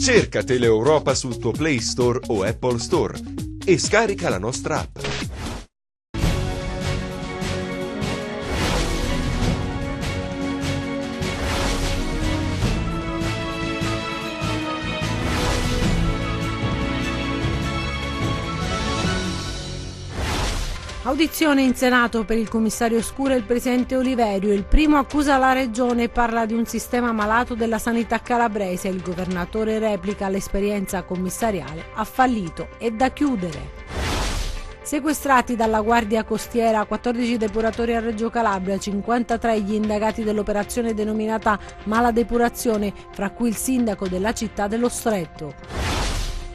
Cerca Teleeuropa sul tuo Play Store o Apple Store e scarica la nostra app. Audizione in Senato per il commissario Scura e il presidente Oliverio. Il primo accusa la regione e parla di un sistema malato della sanità calabrese. Il governatore replica: l'esperienza commissariale ha fallito, è da chiudere. Sequestrati dalla Guardia Costiera 14 depuratori a Reggio Calabria, 53 gli indagati dell'operazione denominata Mala Depurazione, fra cui il sindaco della città dello Stretto.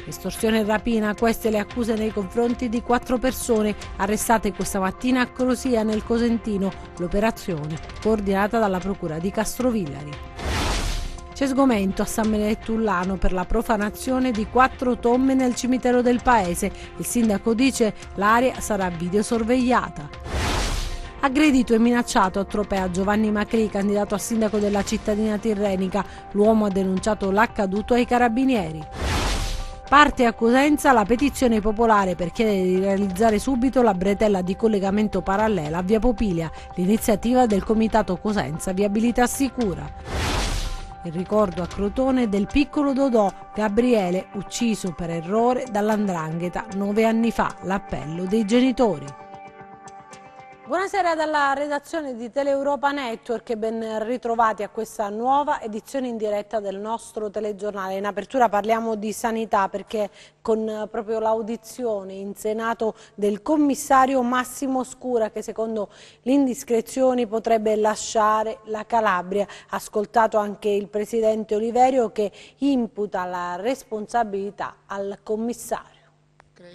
Estorsione e rapina, queste le accuse nei confronti di 4 persone arrestate questa mattina a Crosia nel Cosentino, l'operazione coordinata dalla procura di Castrovillari. C'è sgomento a San Benedetto Ullano per la profanazione di 4 tombe nel cimitero del paese. Il sindaco dice l'area sarà videosorvegliata. Aggredito e minacciato a Tropea Giovanni Macri, candidato a sindaco della cittadina tirrenica. L'uomo ha denunciato l'accaduto ai carabinieri. Parte a Cosenza la petizione popolare per chiedere di realizzare subito la bretella di collegamento parallela a Via Popilia, l'iniziativa del Comitato Cosenza Viabilità Sicura. Il ricordo a Crotone del piccolo Dodò Gabriele, ucciso per errore dall''ndrangheta 9 anni fa, l'appello dei genitori. Buonasera dalla redazione di Teleeuropa Network e ben ritrovati a questa nuova edizione in diretta del nostro telegiornale. In apertura parliamo di sanità perché con proprio l'audizione in Senato del commissario Massimo Scura, che secondo le indiscrezioni potrebbe lasciare la Calabria. Ascoltato anche il presidente Oliverio, che imputa la responsabilità al commissario.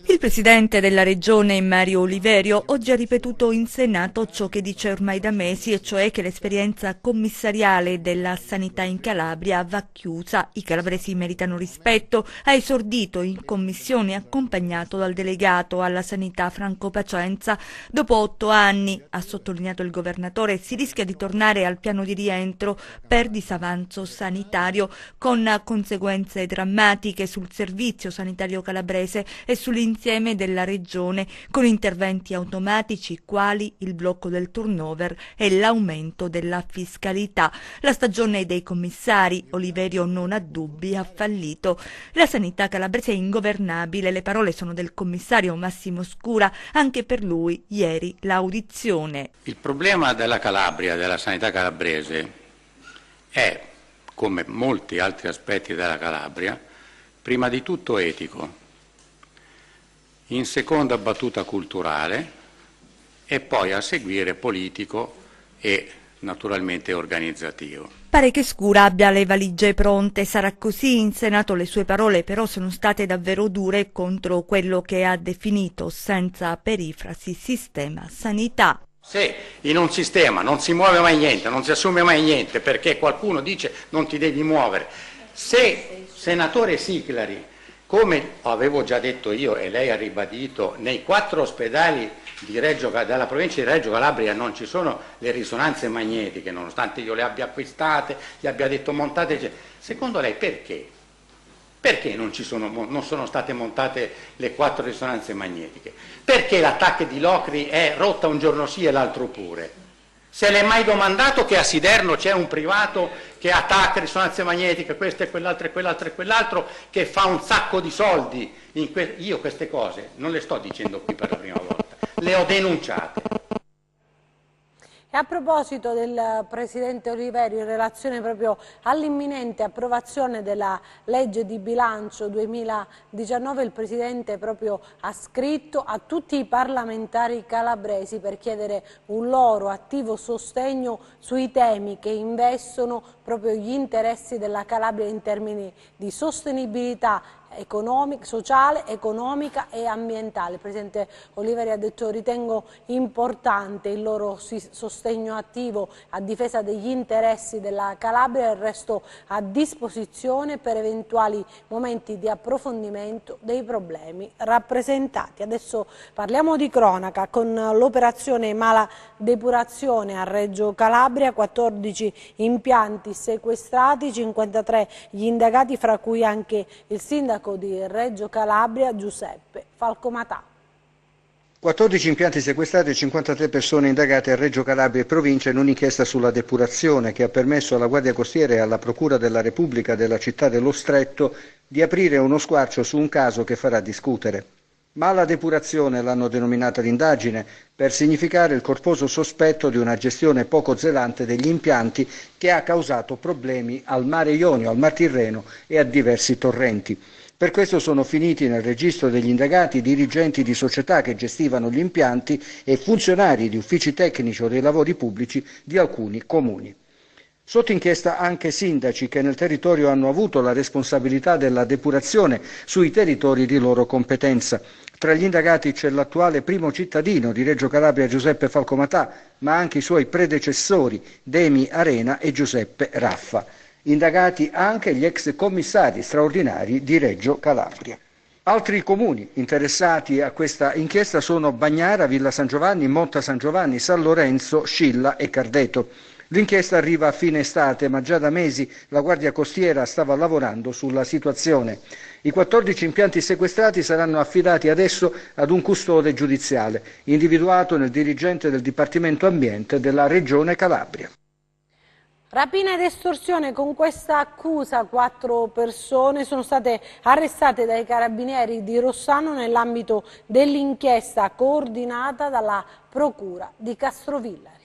Il presidente della regione Mario Oliverio oggi ha ripetuto in Senato ciò che dice ormai da mesi, e cioè che l'esperienza commissariale della sanità in Calabria va chiusa. I calabresi meritano rispetto. Ha esordito in commissione accompagnato dal delegato alla sanità Franco Pacenza. Dopo 8 anni, ha sottolineato il governatore, si rischia di tornare al piano di rientro per disavanzo sanitario, con conseguenze drammatiche sul servizio sanitario calabrese e sull'insieme della regione, con interventi automatici quali il blocco del turnover e l'aumento della fiscalità. La stagione dei commissari, Oliverio non ha dubbi, ha fallito. La sanità calabrese è ingovernabile, le parole sono del commissario Massimo Scura, anche per lui ieri l'audizione. Il problema della Calabria, della sanità calabrese, è, come molti altri aspetti della Calabria, prima di tutto etico, in seconda battuta culturale e poi a seguire politico e naturalmente organizzativo. Pare che Scura abbia le valigie pronte, sarà così. In Senato le sue parole però sono state davvero dure contro quello che ha definito, senza perifrasi, sistema sanità. Se in un sistema non si muove mai niente, non si assume mai niente perché qualcuno dice non ti devi muovere, se senatore Siclari, come avevo già detto io e lei ha ribadito, nei 4 ospedali della provincia di Reggio Calabria non ci sono le risonanze magnetiche, nonostante io le abbia acquistate, gli abbia detto montate, eccetera. Secondo lei perché? Perché non sono state montate le 4 risonanze magnetiche? Perché la TAC di Locri è rotta un giorno sì e l'altro pure? Se l'è mai domandato che a Siderno c'è un privato che attacca risonanze magnetiche, questo e quell'altro e quell'altro e quell'altro, che fa un sacco di soldi? Io queste cose non le sto dicendo qui per la prima volta, le ho denunciate. E a proposito del presidente Oliverio, in relazione proprio all'imminente approvazione della legge di bilancio 2019, il presidente proprio ha scritto a tutti i parlamentari calabresi per chiedere un loro attivo sostegno sui temi che investono proprio gli interessi della Calabria in termini di sostenibilità sociale, economica e ambientale. Il Presidente Oliveri ha detto: ritengo importante il loro sostegno attivo a difesa degli interessi della Calabria e resto a disposizione per eventuali momenti di approfondimento dei problemi rappresentati. Adesso parliamo di cronaca con l'operazione Mala Depurazione a Reggio Calabria, 14 impianti sequestrati, 53 gli indagati, fra cui anche il sindaco di Reggio Calabria Giuseppe Falcomatà. 14 impianti sequestrati e 53 persone indagate a Reggio Calabria e provincia in un'inchiesta sulla depurazione che ha permesso alla Guardia Costiera e alla Procura della Repubblica della città dello Stretto di aprire uno squarcio su un caso che farà discutere. Mala depurazione l'hanno denominata l'indagine per significare il corposo sospetto di una gestione poco zelante degli impianti che ha causato problemi al Mare Ionio, al Mar Tirreno e a diversi torrenti. Per questo sono finiti nel registro degli indagati dirigenti di società che gestivano gli impianti e funzionari di uffici tecnici o dei lavori pubblici di alcuni comuni. Sotto inchiesta anche sindaci che nel territorio hanno avuto la responsabilità della depurazione sui territori di loro competenza. Tra gli indagati c'è l'attuale primo cittadino di Reggio Calabria Giuseppe Falcomatà, ma anche i suoi predecessori Demi Arena e Giuseppe Raffa. Indagati anche gli ex commissari straordinari di Reggio Calabria. Altri comuni interessati a questa inchiesta sono Bagnara, Villa San Giovanni, Monta San Giovanni, San Lorenzo, Scilla e Cardeto. L'inchiesta arriva a fine estate, ma già da mesi la Guardia Costiera stava lavorando sulla situazione. I 14 impianti sequestrati saranno affidati adesso ad un custode giudiziale, individuato nel dirigente del Dipartimento Ambiente della Regione Calabria. Rapina ed estorsione, con questa accusa 4 persone sono state arrestate dai carabinieri di Rossano nell'ambito dell'inchiesta coordinata dalla Procura di Castrovillari.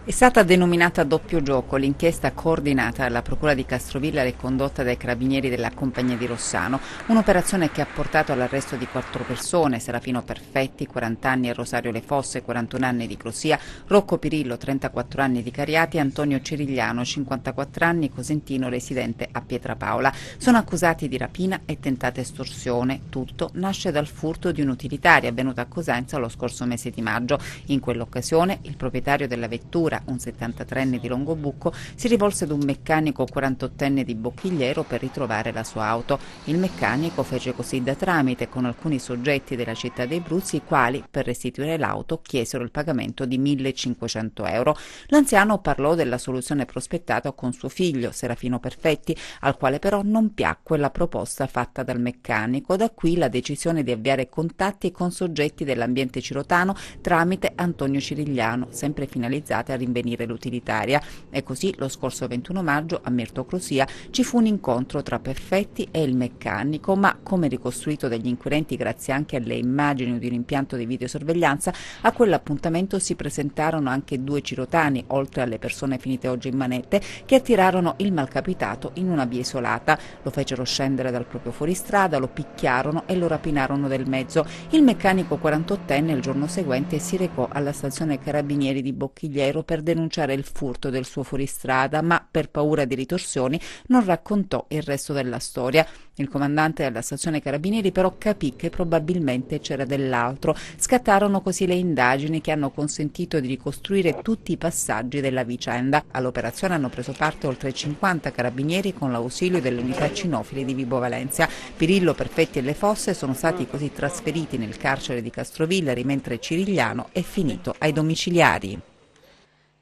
È stata denominata doppio gioco l'inchiesta coordinata dalla Procura di Castrovillari e condotta dai carabinieri della Compagnia di Rossano, un'operazione che ha portato all'arresto di 4 persone: Serafino Perfetti, 40 anni, e Rosario Le Fosse, 41 anni, di Crosia, Rocco Pirillo, 34 anni, di Cariati, e Antonio Cirigliano, 54 anni, cosentino, residente a Pietrapaola. Sono accusati di rapina e tentata estorsione. Tutto nasce dal furto di un'utilitaria avvenuta a Cosenza lo scorso mese di maggio. In quell'occasione il proprietario della vettura, un 73enne di Longobucco, si rivolse ad un meccanico 48enne di Bocchigliero per ritrovare la sua auto. Il meccanico fece così da tramite con alcuni soggetti della città dei Bruzzi, i quali, per restituire l'auto, chiesero il pagamento di 1.500 euro. L'anziano parlò della soluzione prospettata con suo figlio, Serafino Perfetti, al quale però non piacque la proposta fatta dal meccanico. Da qui la decisione di avviare contatti con soggetti dell'ambiente cirotano tramite Antonio Cirigliano, sempre finalizzati a rinvenire l'utilitaria. E così lo scorso 21 maggio a Mirto Crosia ci fu un incontro tra Perfetti e il meccanico, ma come ricostruito dagli inquirenti grazie anche alle immagini di un impianto di videosorveglianza, a quell'appuntamento si presentarono anche 2 cirotani, oltre alle persone finite oggi in manette, che attirarono il malcapitato in una via isolata. Lo fecero scendere dal proprio fuoristrada, lo picchiarono e lo rapinarono del mezzo. Il meccanico 48enne il giorno seguente si recò alla stazione Carabinieri di Bocchigliero per denunciare il furto del suo fuoristrada, ma per paura di ritorsioni non raccontò il resto della storia. Il comandante della stazione Carabinieri però capì che probabilmente c'era dell'altro. Scattarono così le indagini che hanno consentito di ricostruire tutti i passaggi della vicenda. All'operazione hanno preso parte oltre 50 carabinieri con l'ausilio delle unità cinofile di Vibo Valentia. Pirillo, Perfetti e Le Fosse sono stati così trasferiti nel carcere di Castrovillari, mentre Cirigliano è finito ai domiciliari.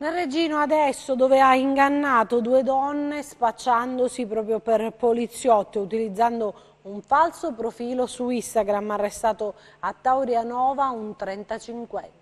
Nel Reggino adesso, dove ha ingannato 2 donne spacciandosi proprio per poliziotti, utilizzando un falso profilo su Instagram, arrestato a Taurianova un 35enne.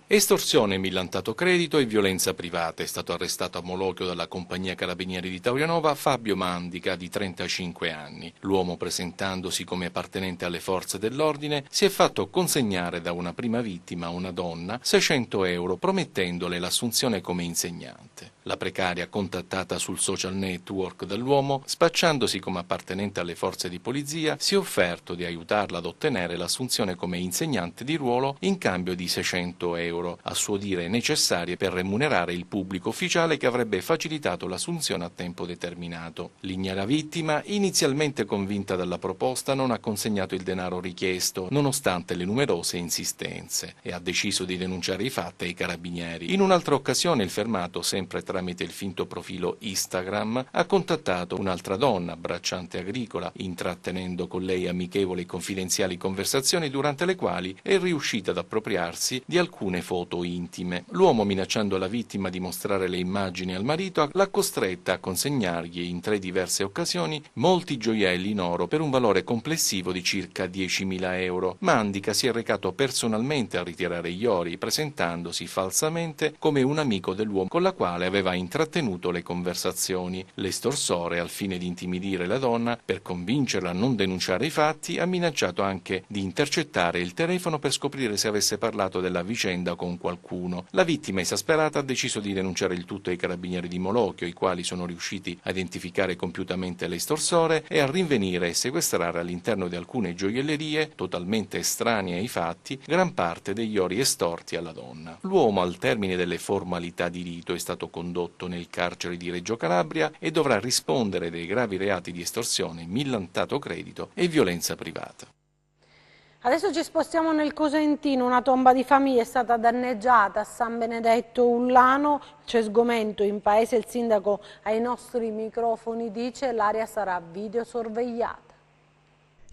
Estorsione, millantato credito e violenza privata. È stato arrestato a Molochio dalla compagnia carabinieri di Taurianova Fabio Mandica, di 35 anni. L'uomo, presentandosi come appartenente alle forze dell'ordine, si è fatto consegnare da una prima vittima, una donna, 600 euro, promettendole l'assunzione come insegnante. La precaria, contattata sul social network dall'uomo, spacciandosi come appartenente alle forze di polizia, si è offerto di aiutarla ad ottenere l'assunzione come insegnante di ruolo in cambio di 600 euro. euro, a suo dire necessarie per remunerare il pubblico ufficiale che avrebbe facilitato l'assunzione a tempo determinato. L'ignara vittima, inizialmente convinta dalla proposta, non ha consegnato il denaro richiesto, nonostante le numerose insistenze, e ha deciso di denunciare i fatti ai carabinieri. In un'altra occasione il fermato, sempre tramite il finto profilo Instagram, ha contattato un'altra donna, bracciante agricola, intrattenendo con lei amichevoli e confidenziali conversazioni durante le quali è riuscita ad appropriarsi di alcune foto intime. L'uomo, minacciando la vittima di mostrare le immagini al marito, l'ha costretta a consegnargli in 3 diverse occasioni molti gioielli in oro per un valore complessivo di circa 10.000 euro. Mandica si è recato personalmente a ritirare gli ori, presentandosi falsamente come un amico dell'uomo con la quale aveva intrattenuto le conversazioni. L'estorsore, al fine di intimidire la donna per convincerla a non denunciare i fatti, ha minacciato anche di intercettare il telefono per scoprire se avesse parlato della vicenda con qualcuno. La vittima, esasperata, ha deciso di denunciare il tutto ai carabinieri di Molochio, i quali sono riusciti a identificare compiutamente l'estorsore e a rinvenire e sequestrare all'interno di alcune gioiellerie, totalmente estranee ai fatti, gran parte degli ori estorti alla donna. L'uomo, al termine delle formalità di rito, è stato condotto nel carcere di Reggio Calabria e dovrà rispondere dei gravi reati di estorsione, millantato credito e violenza privata. Adesso ci spostiamo nel Cosentino, una tomba di famiglia è stata danneggiata a San Benedetto Ullano, c'è sgomento in paese, il sindaco ai nostri microfoni dice l'area sarà videosorvegliata.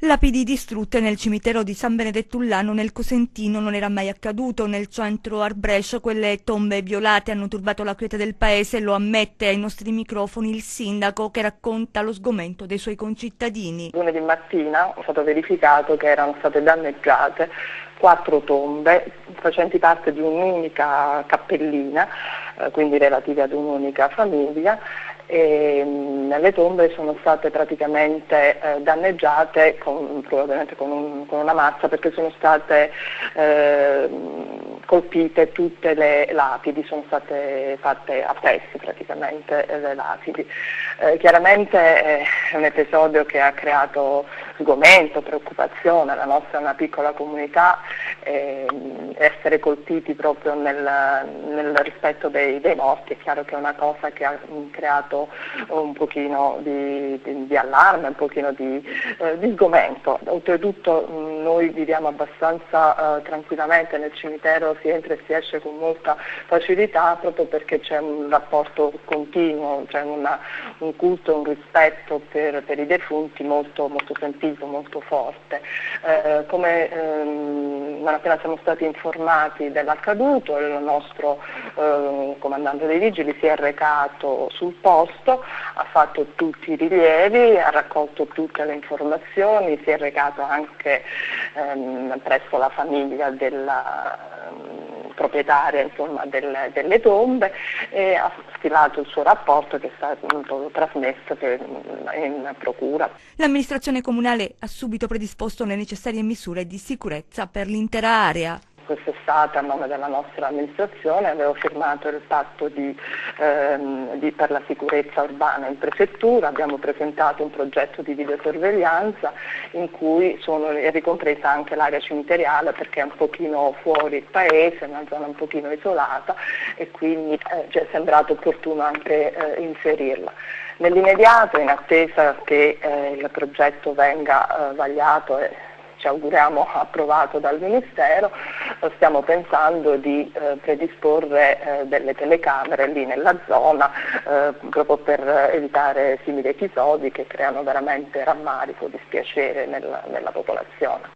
Lapidi distrutte nel cimitero di San Benedetto Ullano nel Cosentino non era mai accaduto. Nel centro Arbrescio quelle tombe violate hanno turbato la quiete del paese, lo ammette ai nostri microfoni il sindaco che racconta lo sgomento dei suoi concittadini. Lunedì mattina è stato verificato che erano state danneggiate 4 tombe facenti parte di un'unica cappellina, quindi relative ad un'unica famiglia. E le tombe sono state praticamente danneggiate probabilmente con una mazza, perché sono state colpite tutte le lapidi, sono state fatte a pezzi praticamente le lapidi. Chiaramente è un episodio che ha creato sgomento, preoccupazione, la nostra è una piccola comunità, essere colpiti proprio nel rispetto dei morti è chiaro che è una cosa che ha creato un pochino di allarme, un pochino di sgomento. Oltretutto noi viviamo abbastanza tranquillamente nel cimitero, si entra e si esce con molta facilità proprio perché c'è un rapporto continuo, c'è un culto, un rispetto per i defunti molto, molto sentito, molto forte. Come non appena siamo stati informati dell'accaduto, il nostro comandante dei vigili si è recato sul posto, ha fatto tutti i rilievi, ha raccolto tutte le informazioni, si è recato anche presso la famiglia della proprietaria insomma, delle tombe e ha stilato il suo rapporto che è stato trasmesso in procura. L'amministrazione comunale ha subito predisposto le necessarie misure di sicurezza per l'intera area. Quest'estate a nome della nostra amministrazione avevo firmato il patto per la sicurezza urbana in prefettura, abbiamo presentato un progetto di videosorveglianza in cui è ricompresa anche l'area cimiteriale perché è un pochino fuori il paese, è una zona un pochino isolata e quindi ci è sembrato opportuno anche inserirla. Nell'immediato, in attesa che il progetto venga vagliato e ci auguriamo approvato dal Ministero, stiamo pensando di predisporre delle telecamere lì nella zona proprio per evitare simili episodi che creano veramente rammarico, dispiacere nella popolazione.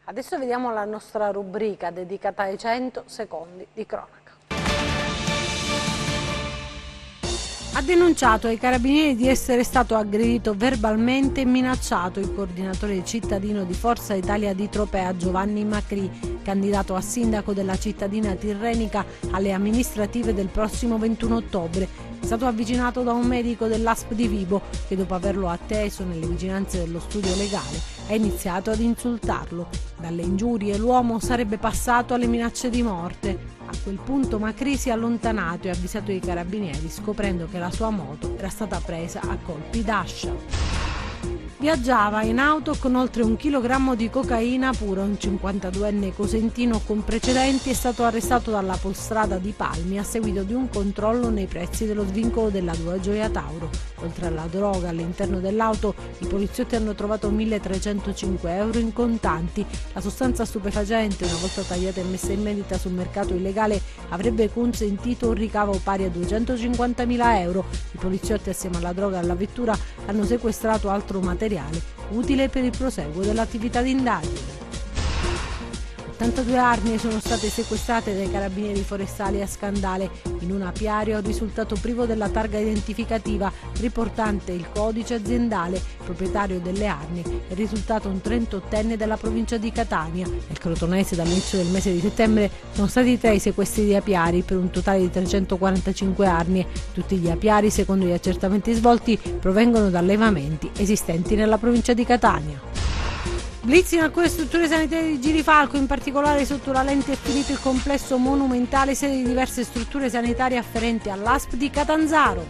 Adesso vediamo la nostra rubrica dedicata ai 100 secondi di cronaca. Ha denunciato ai carabinieri di essere stato aggredito verbalmente e minacciato il coordinatore cittadino di Forza Italia di Tropea Giovanni Macri, candidato a sindaco della cittadina tirrenica alle amministrative del prossimo 21 ottobre. È stato avvicinato da un medico dell'ASP di Vibo che dopo averlo atteso nelle vicinanze dello studio legale ha iniziato ad insultarlo. Dalle ingiurie l'uomo sarebbe passato alle minacce di morte. A quel punto Macri si è allontanato e ha avvisato i carabinieri scoprendo che la sua moto era stata presa a colpi d'ascia. Viaggiava in auto con oltre 1 chilogrammo di cocaina pura. Un 52enne cosentino con precedenti è stato arrestato dalla Polstrada di Palmi a seguito di un controllo nei pressi dello svincolo della A2 Gioia Tauro. Oltre alla droga all'interno dell'auto, i poliziotti hanno trovato 1.305 euro in contanti. La sostanza stupefacente, una volta tagliata e messa in vendita sul mercato illegale, avrebbe consentito un ricavo pari a 250.000 euro. I poliziotti, assieme alla droga e alla vettura, hanno sequestrato altro materiale utile per il proseguo dell'attività di indagine. 82 armi sono state sequestrate dai carabinieri forestali a Scandale. In un apiario risultato privo della targa identificativa riportante il codice aziendale. Proprietario delle armi è risultato un 38enne della provincia di Catania. Nel Crotonese dall'inizio del mese di settembre sono stati 3 i sequestri di apiari per un totale di 345 armi. Tutti gli apiari, secondo gli accertamenti svolti, provengono da allevamenti esistenti nella provincia di Catania. Blitz in alcune strutture sanitarie di Girifalco, in particolare sotto la lente è finito il complesso monumentale, sede di diverse strutture sanitarie afferenti all'ASP di Catanzaro.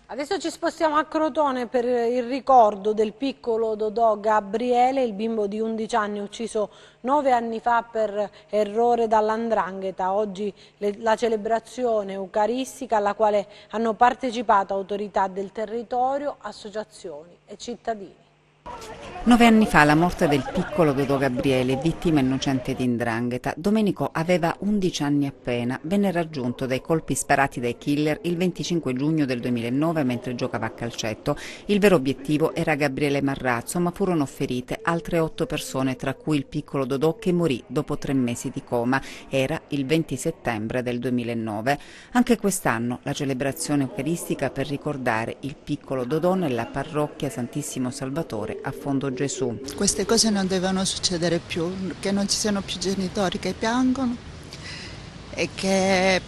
Adesso ci spostiamo a Crotone per il ricordo del piccolo Dodò Gabriele, il bimbo di 11 anni ucciso 9 anni fa per errore dall''ndrangheta. Oggi la celebrazione eucaristica alla quale hanno partecipato autorità del territorio, associazioni e cittadini. 9 anni fa la morte del piccolo Dodò Gabriele, vittima innocente di 'ndrangheta. Domenico aveva 11 anni appena, venne raggiunto dai colpi sparati dai killer il 25 giugno del 2009 mentre giocava a calcetto. Il vero obiettivo era Gabriele Marrazzo, ma furono ferite altre 8 persone, tra cui il piccolo Dodò che morì dopo 3 mesi di coma. Era il 20 settembre del 2009. Anche quest'anno la celebrazione eucaristica per ricordare il piccolo Dodò nella parrocchia Santissimo Salvatore a Fondo Gesù. Queste cose non devono succedere più, che non ci siano più genitori che piangono e che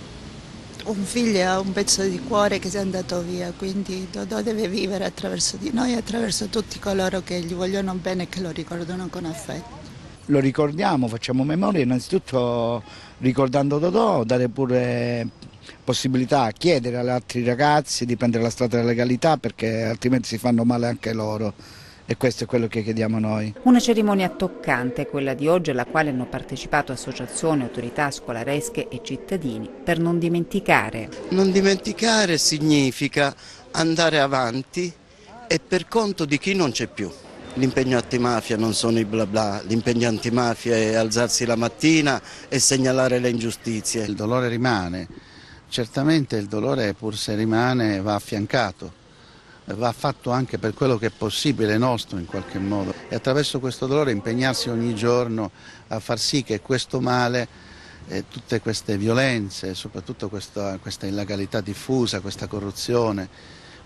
un figlio ha un pezzo di cuore che si è andato via, quindi Dodò deve vivere attraverso di noi e attraverso tutti coloro che gli vogliono bene e che lo ricordano con affetto. Lo ricordiamo, facciamo memoria innanzitutto ricordando Dodò, dare pure possibilità, chiedere agli altri ragazzi di prendere la strada della legalità perché altrimenti si fanno male anche loro. E questo è quello che chiediamo noi. Una cerimonia toccante, quella di oggi, alla quale hanno partecipato associazioni, autorità scolaresche e cittadini, per non dimenticare. Non dimenticare significa andare avanti e per conto di chi non c'è più. L'impegno antimafia non sono i bla bla, l'impegno antimafia è alzarsi la mattina e segnalare le ingiustizie. Il dolore rimane, certamente il dolore pur se rimane va affiancato. Va fatto anche per quello che è possibile nostro in qualche modo e attraverso questo dolore impegnarsi ogni giorno a far sì che questo male, tutte queste violenze, soprattutto questa illegalità diffusa, questa corruzione,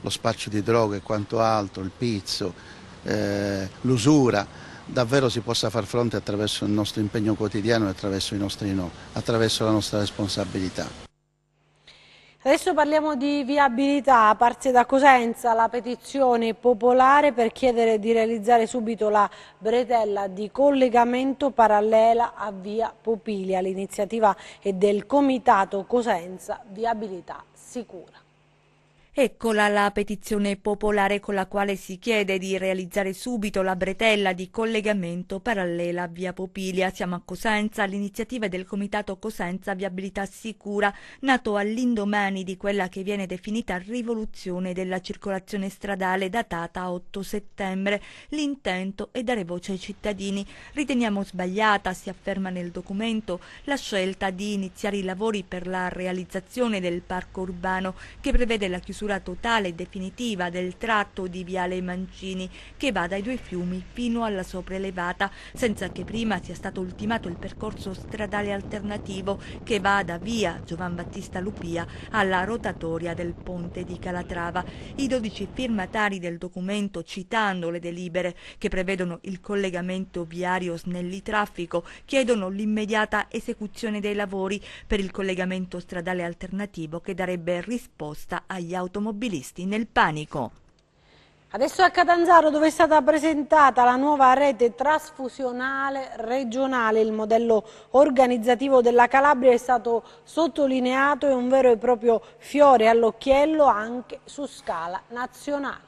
lo spaccio di droga e quanto altro, il pizzo, l'usura, davvero si possa far fronte attraverso il nostro impegno quotidiano e attraverso attraverso la nostra responsabilità. Adesso parliamo di viabilità. Parte da Cosenza la petizione popolare per chiedere di realizzare subito la bretella di collegamento parallela a via Popilia. L'iniziativa è del Comitato Cosenza Viabilità Sicura. Eccola la petizione popolare con la quale si chiede di realizzare subito la bretella di collegamento parallela a via Popilia. Siamo a Cosenza, l'iniziativa del Comitato Cosenza Viabilità Sicura, nato all'indomani di quella che viene definita rivoluzione della circolazione stradale datata 8 settembre. L'intento è dare voce ai cittadini. Riteniamo sbagliata, si afferma nel documento, la scelta di iniziare i lavori per la realizzazione del parco urbano che prevede la chiusura totale e definitiva del tratto di Viale Mancini che va dai 2 fiumi fino alla sopraelevata, senza che prima sia stato ultimato il percorso stradale alternativo che va da via Giovan Battista Lupia alla rotatoria del ponte di Calatrava. I 12 firmatari del documento, citando le delibere che prevedono il collegamento viario snelli traffico, chiedono l'immediata esecuzione dei lavori per il collegamento stradale alternativo che darebbe risposta agli automobilisti nel panico. Adesso a Catanzaro, dove è stata presentata la nuova rete trasfusionale regionale. Il modello organizzativo della Calabria è stato sottolineato, è un vero e proprio fiore all'occhiello anche su scala nazionale.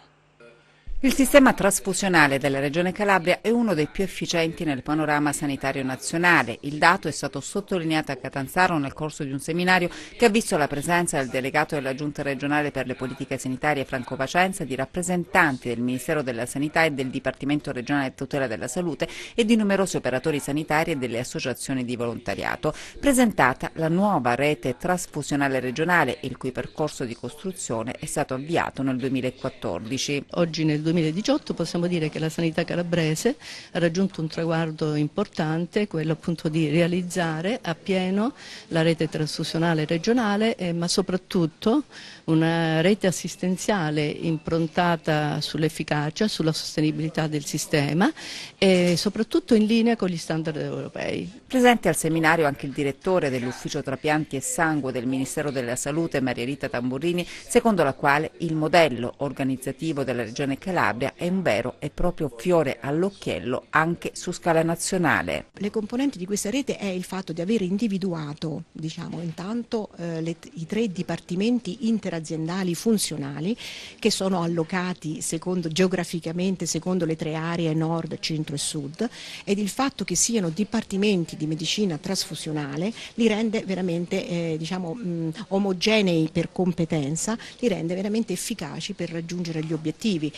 Il sistema trasfusionale della Regione Calabria è uno dei più efficienti nel panorama sanitario nazionale. Il dato è stato sottolineato a Catanzaro nel corso di un seminario che ha visto la presenza del delegato della Giunta regionale per le politiche sanitarie Franco Pacenza, di rappresentanti del Ministero della Sanità e del Dipartimento regionale di tutela della salute e di numerosi operatori sanitari e delle associazioni di volontariato. Presentata la nuova rete trasfusionale regionale, il cui percorso di costruzione è stato avviato nel 2014. Oggi nel 2018 possiamo dire che la sanità calabrese ha raggiunto un traguardo importante, quello appunto di realizzare appieno la rete trasfusionale regionale, ma soprattutto una rete assistenziale improntata sull'efficacia, sulla sostenibilità del sistema e soprattutto in linea con gli standard europei. Presente al seminario anche il direttore dell'Ufficio Trapianti e Sangue del Ministero della Salute, Maria Rita Tamburini, secondo la quale il modello organizzativo della Regione Calabria è un vero e proprio fiore all'occhiello anche su scala nazionale. Le componenti di questa rete è il fatto di aver individuato, intanto i 3 dipartimenti interaziendali funzionali che sono allocati geograficamente secondo le 3 aree nord, centro e sud, ed il fatto che siano dipartimenti di medicina trasfusionale li rende veramente omogenei per competenza, li rende veramente efficaci per raggiungere gli obiettivi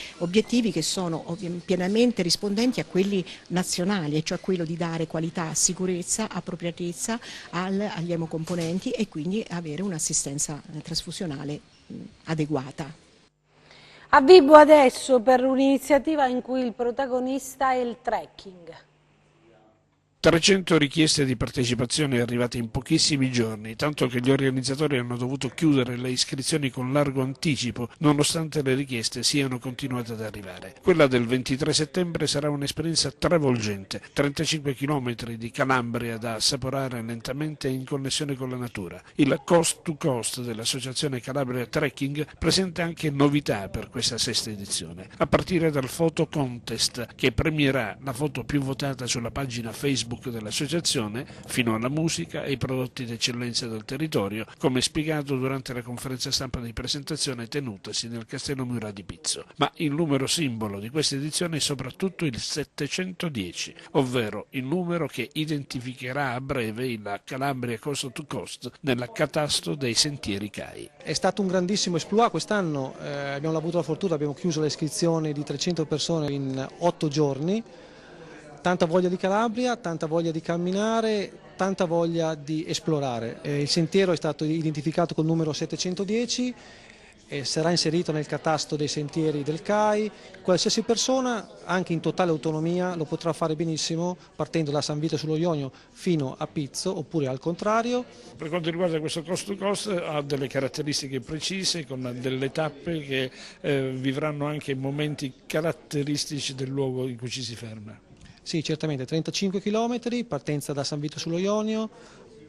che sono pienamente rispondenti a quelli nazionali, e cioè quello di dare qualità, sicurezza, appropriatezza agli emocomponenti e quindi avere un'assistenza trasfusionale adeguata. A Vibo adesso per un'iniziativa in cui il protagonista è il trekking. 300 richieste di partecipazione arrivate in pochissimi giorni, tanto che gli organizzatori hanno dovuto chiudere le iscrizioni con largo anticipo, nonostante le richieste siano continuate ad arrivare. Quella del 23 settembre sarà un'esperienza travolgente, 35 km di Calabria da assaporare lentamente in connessione con la natura. Il Coast to Coast dell'Associazione Calabria Trekking presenta anche novità per questa 6ª edizione, a partire dal Photo Contest, che premierà la foto più votata sulla pagina Facebook dell'associazione, fino alla musica e ai prodotti d'eccellenza del territorio, come spiegato durante la conferenza stampa di presentazione tenutasi nel Castello Miura di Pizzo. Ma il numero simbolo di questa edizione è soprattutto il 710, ovvero il numero che identificherà a breve il Calabria Coast to Coast nella catasto dei sentieri CAI. È stato un grandissimo exploit quest'anno, abbiamo avuto la fortuna, abbiamo chiuso le iscrizioni di 300 persone in 8 giorni. Tanta voglia di Calabria, tanta voglia di camminare, tanta voglia di esplorare. Il sentiero è stato identificato col numero 710 e sarà inserito nel catasto dei sentieri del CAI. Qualsiasi persona, anche in totale autonomia, lo potrà fare benissimo partendo da San Vito sullo Ionio fino a Pizzo, oppure al contrario. Per quanto riguarda questo Coast to Coast, ha delle caratteristiche precise, con delle tappe che vivranno anche momenti caratteristici del luogo in cui ci si ferma. Sì, certamente, 35 km, partenza da San Vito sullo Ionio,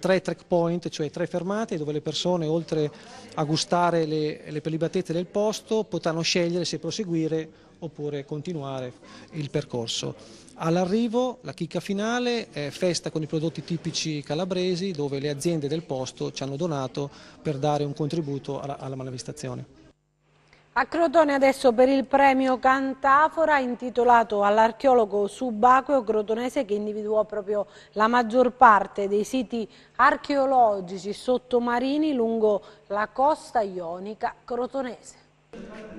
3 track point, cioè 3 fermate dove le persone, oltre a gustare le prelibatezze del posto, potranno scegliere se proseguire oppure continuare il percorso. All'arrivo, la chicca finale, è festa con i prodotti tipici calabresi, dove le aziende del posto ci hanno donato per dare un contributo alla manifestazione. A Crotone adesso per il premio Cantafora intitolato all'archeologo subacqueo crotonese che individuò proprio la maggior parte dei siti archeologici sottomarini lungo la costa ionica crotonese.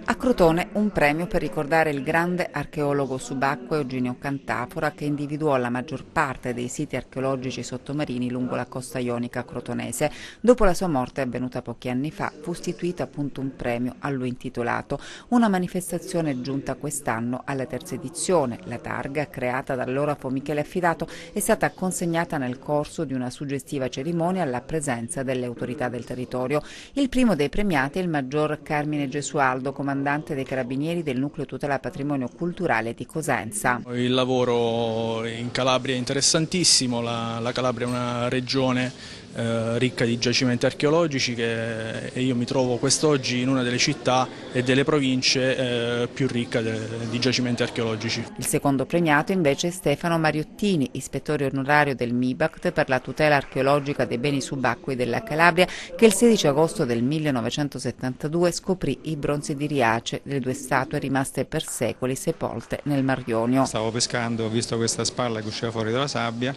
A Crotone un premio per ricordare il grande archeologo subacqueo Eugenio Cantafora, che individuò la maggior parte dei siti archeologici sottomarini lungo la costa ionica crotonese. Dopo la sua morte, avvenuta pochi anni fa, fu istituito appunto un premio a lui intitolato. Una manifestazione giunta quest'anno alla 3ª edizione. La targa, creata dall'orafo Michele Affidato, è stata consegnata nel corso di una suggestiva cerimonia alla presenza delle autorità del territorio. Il primo dei premiati è il maggior Carmine Gesualdo, comandante dei Carabinieri del Nucleo Tutela Patrimonio Culturale di Cosenza. Il lavoro in Calabria è interessantissimo, la Calabria è una regione ricca di giacimenti archeologici e io mi trovo quest'oggi in una delle città e delle province più ricca di giacimenti archeologici. Il secondo premiato invece è Stefano Mariottini, ispettore onorario del MIBACT per la tutela archeologica dei beni subacquei della Calabria, che il 16 agosto del 1972 scoprì i bronzi di Riace, le 2 statue rimaste per secoli sepolte nel Mar Ionio. Stavo pescando, ho visto questa spalla che usciva fuori dalla sabbia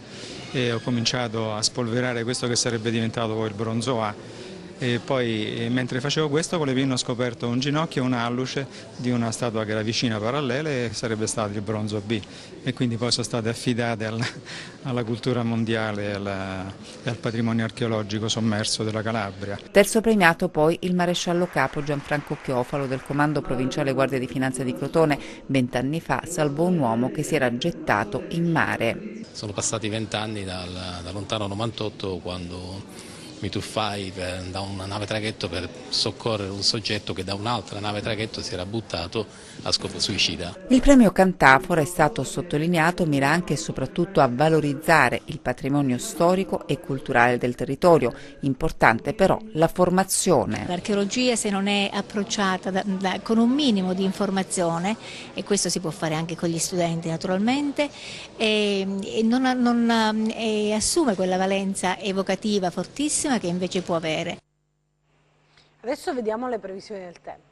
e ho cominciato a spolverare questo che sarebbe diventato poi il bronzo A, e poi mentre facevo questo con le pinne ho scoperto un ginocchio e un'alluce di una statua che era vicina parallela e sarebbe stato il bronzo B, e quindi poi sono state affidate alla cultura mondiale e al patrimonio archeologico sommerso della Calabria. Terzo premiato poi il maresciallo capo Gianfranco Chiofalo del Comando Provinciale Guardia di Finanza di Crotone. 20 anni fa salvò un uomo che si era gettato in mare. Sono passati 20 anni dal lontano 98, quando mi tuffai da una nave traghetto per soccorrere un soggetto che da un'altra nave traghetto si era buttato a scopo suicida. Il premio Cantafora, è stato sottolineato, mira anche e soprattutto a valorizzare il patrimonio storico e culturale del territorio. Importante però la formazione. L'archeologia, se non è approcciata con un minimo di informazione, e questo si può fare anche con gli studenti naturalmente, non assume quella valenza evocativa fortissima che invece può avere. Adesso vediamo le previsioni del tempo.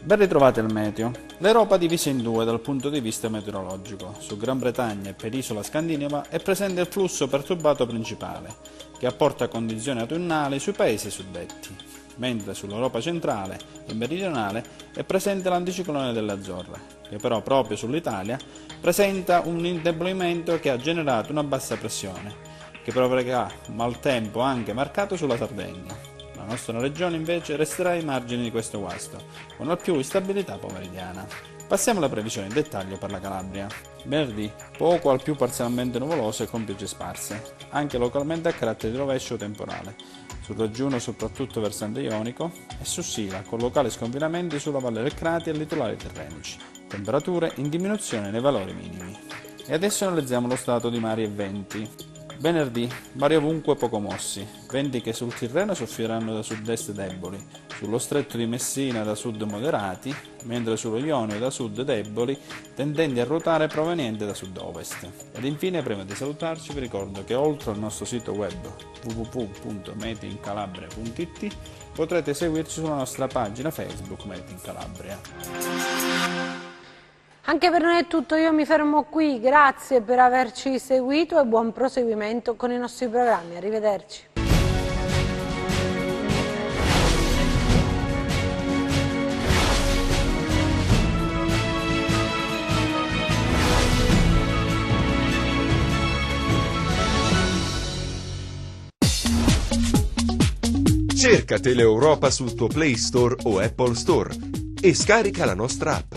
Ben ritrovate il meteo. L'Europa è divisa in 2 dal punto di vista meteorologico. Su Gran Bretagna e penisola scandinava è presente il flusso perturbato principale, che apporta condizioni autunnali sui paesi suddetti, mentre sull'Europa centrale e meridionale è presente l'anticiclone delle Azzorre, che però proprio sull'Italia presenta un indebolimento che ha generato una bassa pressione, che provocherà maltempo anche marcato sulla Sardegna. La nostra regione invece resterà ai margini di questo guasto, con al più instabilità pomeridiana. Passiamo alle previsioni in dettaglio per la Calabria. Venerdì, poco al più parzialmente nuvoloso e con piogge sparse, anche localmente a carattere di rovescio temporale, sul Raggiuno soprattutto versante ionico e su Sila, con locali sconfinamenti sulla Valle del Crati e litorali tirrenici. Temperature in diminuzione nei valori minimi. E adesso analizziamo lo stato di mari e venti. Venerdì, mari ovunque poco mossi, venti che sul Tirreno soffieranno da sud-est deboli, sullo stretto di Messina da sud moderati, mentre sullo Ionio da sud deboli, tendenti a ruotare provenienti da sud-ovest. Ed infine, prima di salutarci, vi ricordo che oltre al nostro sito web www.meteincalabria.it potrete seguirci sulla nostra pagina Facebook Made in Calabria. Anche per noi è tutto, io mi fermo qui, grazie per averci seguito e buon proseguimento con i nostri programmi, arrivederci. Cerca Teleeuropa sul tuo Play Store o Apple Store e scarica la nostra app.